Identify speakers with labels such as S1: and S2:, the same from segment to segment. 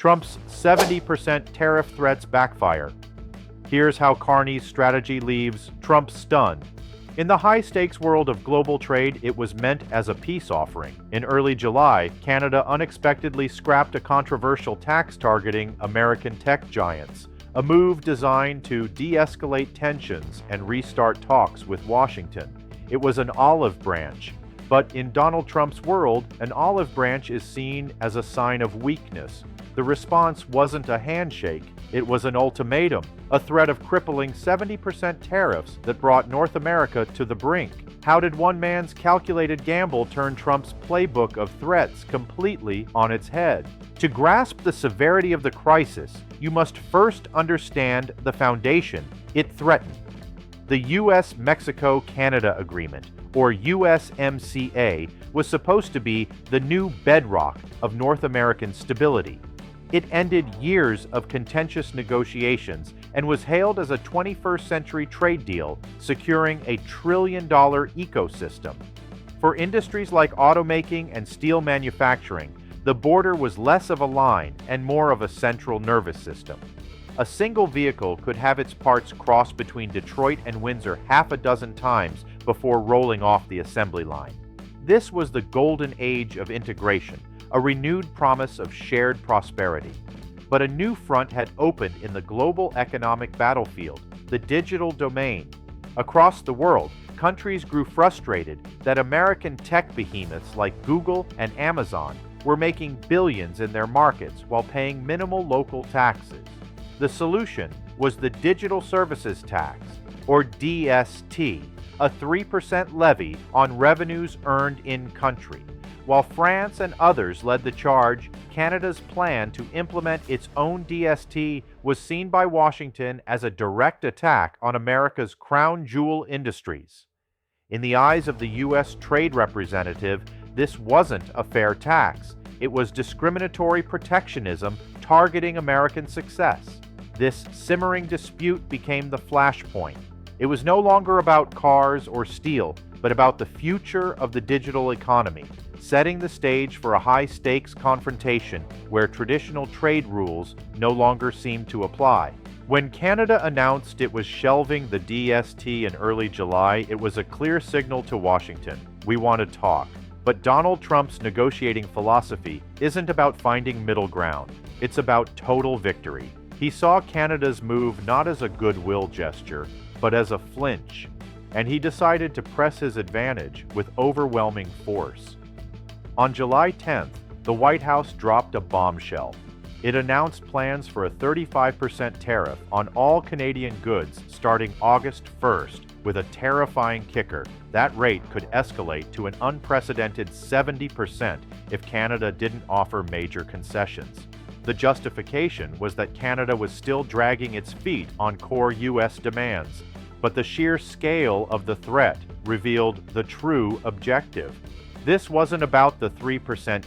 S1: Trump's 70% tariff threats backfire. Here's how Carney's strategy leaves Trump stunned. In the high-stakes world of global trade, it was meant as a peace offering. In early July, Canada unexpectedly scrapped a controversial tax targeting American tech giants, a move designed to de-escalate tensions and restart talks with Washington. It was an olive branch, but in Donald Trump's world, an olive branch is seen as a sign of weakness. The response wasn't a handshake, it was an ultimatum, a threat of crippling 70% tariffs that brought North America to the brink. How did one man's calculated gamble turn Trump's playbook of threats completely on its head? To grasp the severity of the crisis, you must first understand the foundation it threatened. The U.S.-Mexico-Canada Agreement, or USMCA, was supposed to be the new bedrock of North American stability. It ended years of contentious negotiations and was hailed as a 21st century trade deal, securing a trillion-dollar ecosystem. For industries like automaking and steel manufacturing, the border was less of a line and more of a central nervous system. A single vehicle could have its parts cross between Detroit and Windsor half a dozen times before rolling off the assembly line. This was the golden age of integration, a renewed promise of shared prosperity. But a new front had opened in the global economic battlefield, the digital domain. Across the world, countries grew frustrated that American tech behemoths like Google and Amazon were making billions in their markets while paying minimal local taxes. The solution was the Digital Services Tax, or DST, a 3% levy on revenues earned in country. While France and others led the charge, Canada's plan to implement its own DST was seen by Washington as a direct attack on America's crown jewel industries. In the eyes of the U.S. Trade Representative, this wasn't a fair tax. It was discriminatory protectionism targeting American success. This simmering dispute became the flashpoint. It was no longer about cars or steel, but about the future of the digital economy, setting the stage for a high-stakes confrontation where traditional trade rules no longer seemed to apply. When Canada announced it was shelving the DST in early July, it was a clear signal to Washington: we want to talk. But Donald Trump's negotiating philosophy isn't about finding middle ground. It's about total victory. He saw Canada's move not as a goodwill gesture, but as a flinch, and he decided to press his advantage with overwhelming force. On July 10th, the White House dropped a bombshell. It announced plans for a 35% tariff on all Canadian goods starting August 1st, with a terrifying kicker: that rate could escalate to an unprecedented 70% if Canada didn't offer major concessions. The justification was that Canada was still dragging its feet on core U.S. demands, but the sheer scale of the threat revealed the true objective. This wasn't about the 3%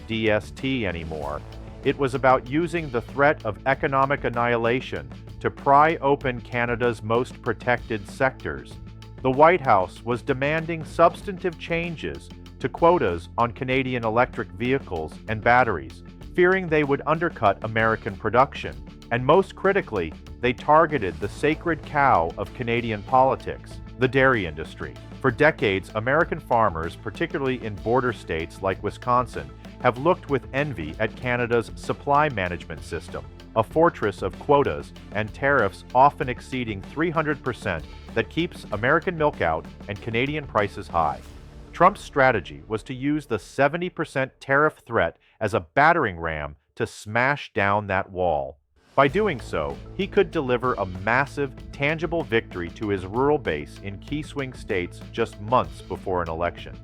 S1: DST anymore. It was about using the threat of economic annihilation to pry open Canada's most protected sectors. The White House was demanding substantive changes to quotas on Canadian electric vehicles and batteries, fearing they would undercut American production. And most critically, they targeted the sacred cow of Canadian politics, the dairy industry. For decades, American farmers, particularly in border states like Wisconsin, have looked with envy at Canada's supply management system, a fortress of quotas and tariffs often exceeding 300% that keeps American milk out and Canadian prices high. Trump's strategy was to use the 70% tariff threat as a battering ram to smash down that wall. By doing so, he could deliver a massive, tangible victory to his rural base in key swing states just months before an election.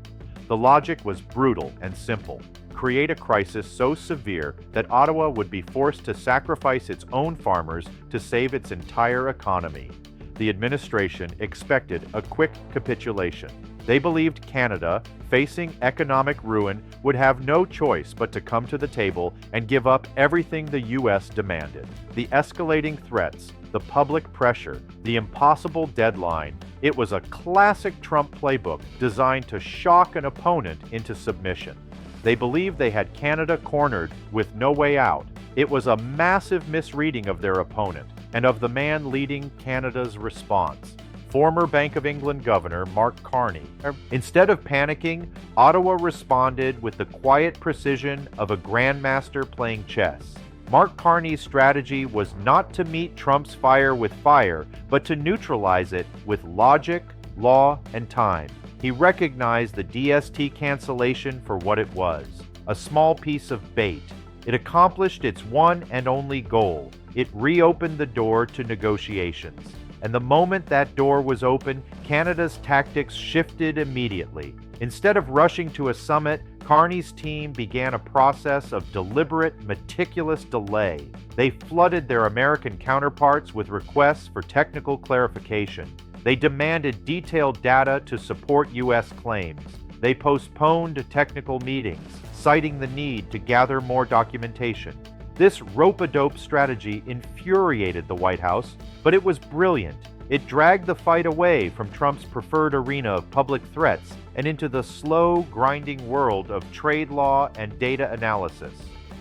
S1: The logic was brutal and simple: create a crisis so severe that Ottawa would be forced to sacrifice its own farmers to save its entire economy. The administration expected a quick capitulation. They believed Canada, facing economic ruin, would have no choice but to come to the table and give up everything the U.S. demanded. The escalating threats, the public pressure, the impossible deadline — it was a classic Trump playbook designed to shock an opponent into submission. They believed they had Canada cornered with no way out, It was a massive misreading of their opponent and of the man leading Canada's response, former Bank of England Governor Mark Carney. Instead of panicking, Ottawa responded with the quiet precision of a grandmaster playing chess. Mark Carney's strategy was not to meet Trump's fire with fire, but to neutralize it with logic, law, and time. He recognized the DST cancellation for what it was, a small piece of bait. It accomplished its one and only goal. It reopened the door to negotiations. And the moment that door was open, Canada's tactics shifted immediately. Instead of rushing to a summit, Carney's team began a process of deliberate, meticulous delay. They flooded their American counterparts with requests for technical clarification. They demanded detailed data to support U.S. claims. They postponed technical meetings, citing the need to gather more documentation. This rope-a-dope strategy infuriated the White House, but it was brilliant. It dragged the fight away from Trump's preferred arena of public threats and into the slow, grinding world of trade law and data analysis.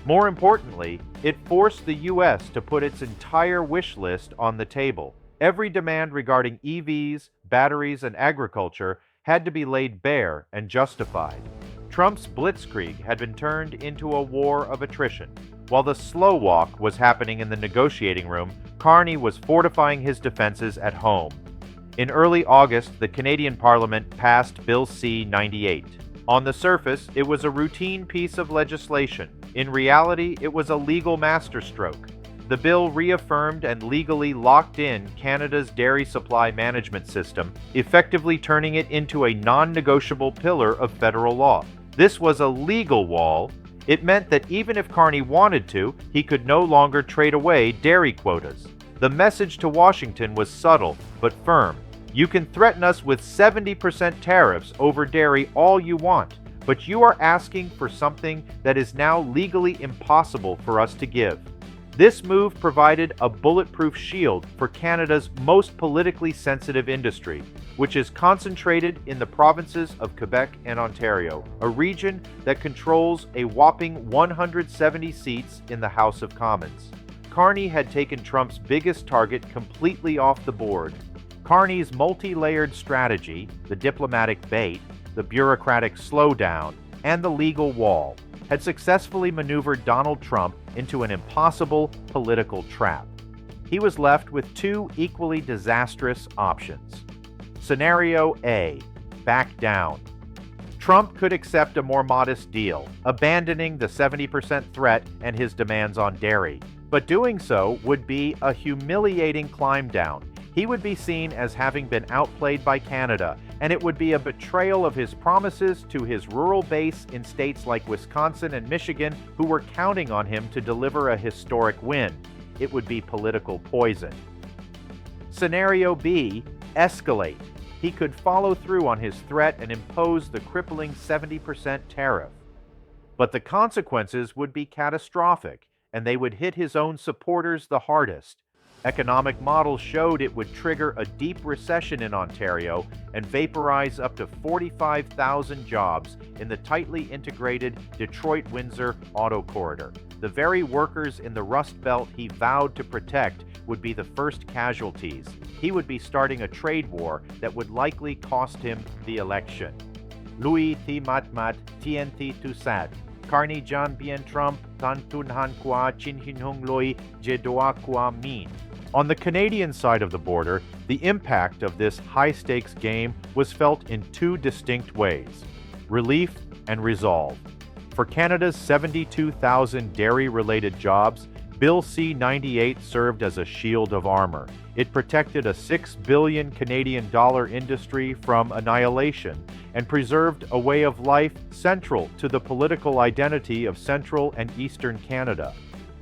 S1: More importantly, it forced the U.S. to put its entire wish list on the table. Every demand regarding EVs, batteries, and agriculture had to be laid bare and justified. Trump's blitzkrieg had been turned into a war of attrition. While the slow walk was happening in the negotiating room, Carney was fortifying his defenses at home. In early August, the Canadian Parliament passed Bill C-98. On the surface, it was a routine piece of legislation. In reality, it was a legal masterstroke. The bill reaffirmed and legally locked in Canada's dairy supply management system, effectively turning it into a non-negotiable pillar of federal law. This was a legal wall. It meant that even if Carney wanted to, he could no longer trade away dairy quotas. The message to Washington was subtle but firm. You can threaten us with 70% tariffs over dairy all you want, but you are asking for something that is now legally impossible for us to give. This move provided a bulletproof shield for Canada's most politically sensitive industry, which is concentrated in the provinces of Quebec and Ontario, a region that controls a whopping 170 seats in the House of Commons. Carney had taken Trump's biggest target completely off the board. Carney's multi-layered strategy, the diplomatic bait, the bureaucratic slowdown, and the legal wall, had successfully maneuvered Donald Trump into an impossible political trap. He was left with two equally disastrous options. Scenario A: back down. Trump could accept a more modest deal, abandoning the 70% threat and his demands on dairy. But doing so would be a humiliating climb down. He would be seen as having been outplayed by Canada, and it would be a betrayal of his promises to his rural base in states like Wisconsin and Michigan, who were counting on him to deliver a historic win. It would be political poison. Scenario B: escalate. He could follow through on his threat and impose the crippling 70% tariff. But the consequences would be catastrophic, and they would hit his own supporters the hardest. Economic models showed it would trigger a deep recession in Ontario and vaporize up to 45,000 jobs in the tightly integrated Detroit-Windsor auto corridor. The very workers in the Rust Belt he vowed to protect would be the first casualties. He would be starting a trade war that would likely cost him the election. Louis T. Matmat, TNT Tusat. Carney John Bien Trump, Tan Tun Han Kwa, Chin Hin Hung Loi, Jedoa Kwa Min. On the Canadian side of the border, the impact of this high-stakes game was felt in two distinct ways: relief and resolve. For Canada's 72,000 dairy-related jobs, Bill C-98 served as a shield of armor. It protected a $6 billion Canadian dollar industry from annihilation and preserved a way of life central to the political identity of central and eastern Canada.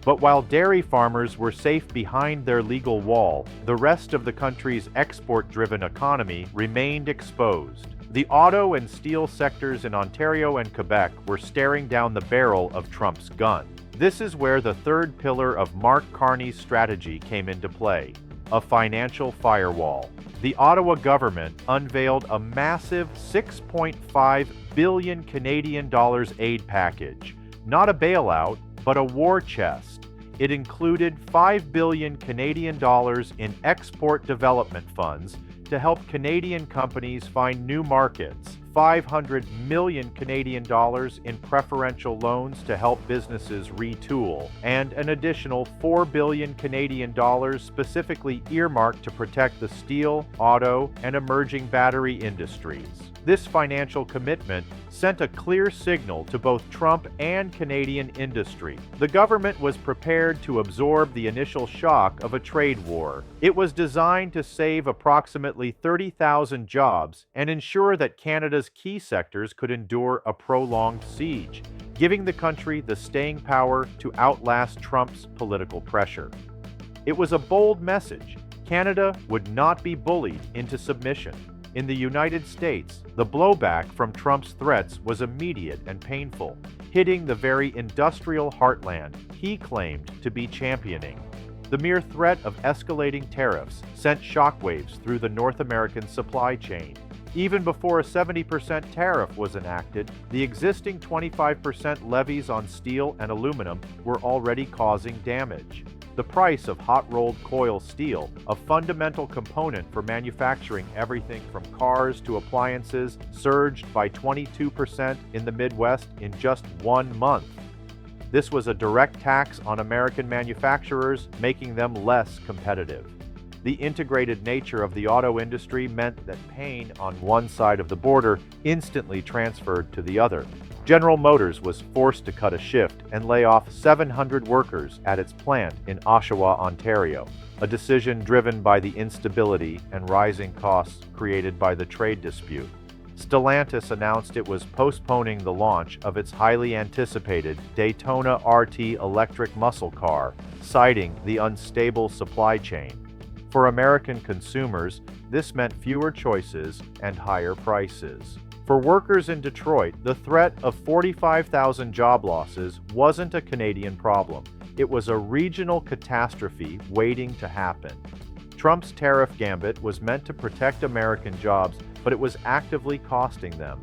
S1: But while dairy farmers were safe behind their legal wall, the rest of the country's export-driven economy remained exposed. The auto and steel sectors in Ontario and Quebec were staring down the barrel of Trump's gun. This is where the third pillar of Mark Carney's strategy came into play: a financial firewall. The Ottawa government unveiled a massive 6.5 billion Canadian dollars aid package. Not a bailout, but a war chest. It included 5 billion Canadian dollars in export development funds to help Canadian companies find new markets, 500 million Canadian dollars in preferential loans to help businesses retool, and an additional 4 billion Canadian dollars specifically earmarked to protect the steel, auto, and emerging battery industries. This financial commitment sent a clear signal to both Trump and Canadian industry. The government was prepared to absorb the initial shock of a trade war. It was designed to save approximately 30,000 jobs and ensure that Canada's key sectors could endure a prolonged siege, giving the country the staying power to outlast Trump's political pressure. It was a bold message. Canada would not be bullied into submission. In the United States, the blowback from Trump's threats was immediate and painful, hitting the very industrial heartland he claimed to be championing. The mere threat of escalating tariffs sent shockwaves through the North American supply chain. Even before a 70% tariff was enacted, the existing 25% levies on steel and aluminum were already causing damage. The price of hot-rolled coil steel, a fundamental component for manufacturing everything from cars to appliances, surged by 22% in the Midwest in just 1 month. This was a direct tax on American manufacturers, making them less competitive. The integrated nature of the auto industry meant that pain on one side of the border instantly transferred to the other. General Motors was forced to cut a shift and lay off 700 workers at its plant in Oshawa, Ontario, a decision driven by the instability and rising costs created by the trade dispute. Stellantis announced it was postponing the launch of its highly anticipated Daytona RT electric muscle car, citing the unstable supply chain. For American consumers, this meant fewer choices and higher prices. For workers in Detroit, the threat of 45,000 job losses wasn't a Canadian problem. It was a regional catastrophe waiting to happen. Trump's tariff gambit was meant to protect American jobs, but it was actively costing them.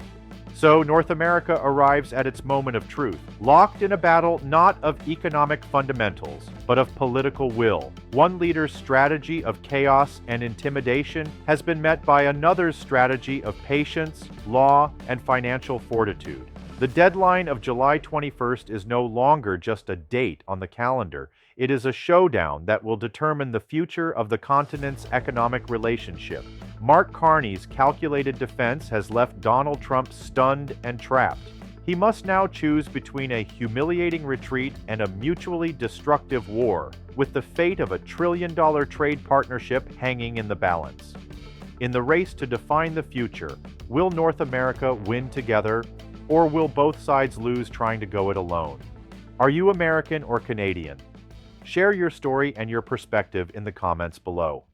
S1: So North America arrives at its moment of truth, locked in a battle not of economic fundamentals, but of political will. One leader's strategy of chaos and intimidation has been met by another's strategy of patience, law, and financial fortitude. The deadline of July 21st is no longer just a date on the calendar. It is a showdown that will determine the future of the continent's economic relationship. Mark Carney's calculated defense has left Donald Trump stunned and trapped. He must now choose between a humiliating retreat and a mutually destructive war, with the fate of a trillion-dollar trade partnership hanging in the balance. In the race to define the future, will North America win together, or will both sides lose trying to go it alone? Are you American or Canadian? Share your story and your perspective in the comments below.